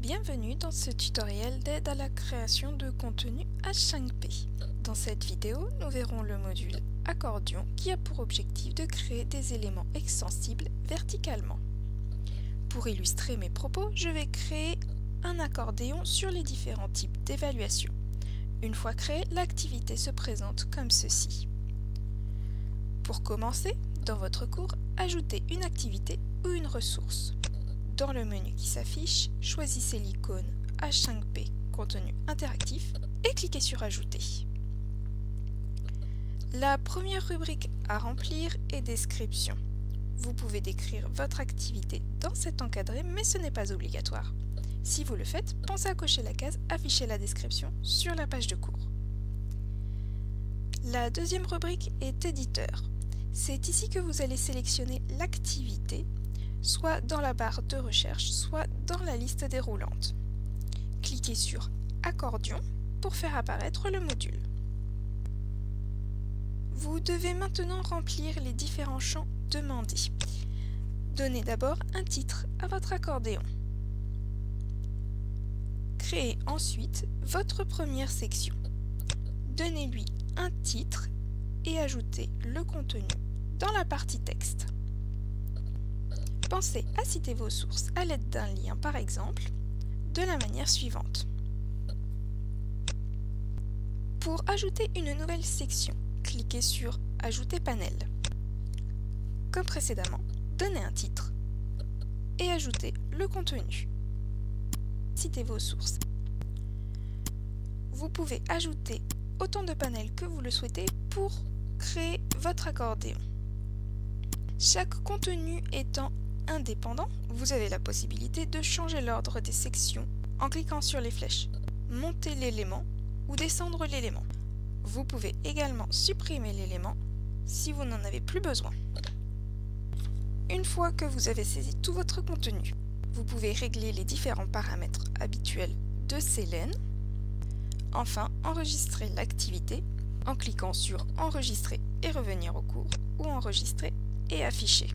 Bienvenue dans ce tutoriel d'aide à la création de contenu H5P. Dans cette vidéo, nous verrons le module Accordion qui a pour objectif de créer des éléments extensibles verticalement. Pour illustrer mes propos, je vais créer un accordéon sur les différents types d'évaluation. Une fois créé, l'activité se présente comme ceci. Pour commencer, dans votre cours, ajoutez une activité ou une ressource. Dans le menu qui s'affiche, choisissez l'icône H5P contenu interactif et cliquez sur Ajouter. La première rubrique à remplir est Description. Vous pouvez décrire votre activité dans cet encadré, mais ce n'est pas obligatoire. Si vous le faites, pensez à cocher la case Afficher la description sur la page de cours. La deuxième rubrique est Éditeur. C'est ici que vous allez sélectionner l'activité, soit dans la barre de recherche, soit dans la liste déroulante. Cliquez sur Accordion pour faire apparaître le module. Vous devez maintenant remplir les différents champs demandés. Donnez d'abord un titre à votre accordéon. Créez ensuite votre première section. Donnez-lui un titre et ajoutez le contenu dans la partie texte. Pensez à citer vos sources à l'aide d'un lien par exemple, de la manière suivante. Pour ajouter une nouvelle section, cliquez sur Ajouter panel. Comme précédemment, donnez un titre et ajoutez le contenu. Citez vos sources. Vous pouvez ajouter autant de panels que vous le souhaitez pour créer votre accordéon. Chaque contenu étant indépendant, vous avez la possibilité de changer l'ordre des sections en cliquant sur les flèches, monter l'élément ou descendre l'élément. Vous pouvez également supprimer l'élément si vous n'en avez plus besoin. Une fois que vous avez saisi tout votre contenu, vous pouvez régler les différents paramètres habituels de Selene. Enfin, enregistrer l'activité en cliquant sur Enregistrer et revenir au cours ou Enregistrer et afficher.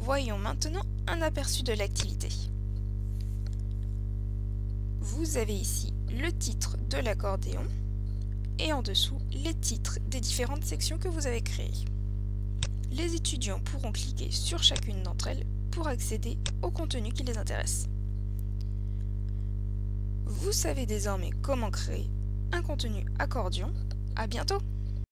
Voyons maintenant un aperçu de l'activité. Vous avez ici le titre de l'accordéon et en dessous les titres des différentes sections que vous avez créées. Les étudiants pourront cliquer sur chacune d'entre elles pour accéder au contenu qui les intéresse. Vous savez désormais comment créer un contenu accordion. À bientôt!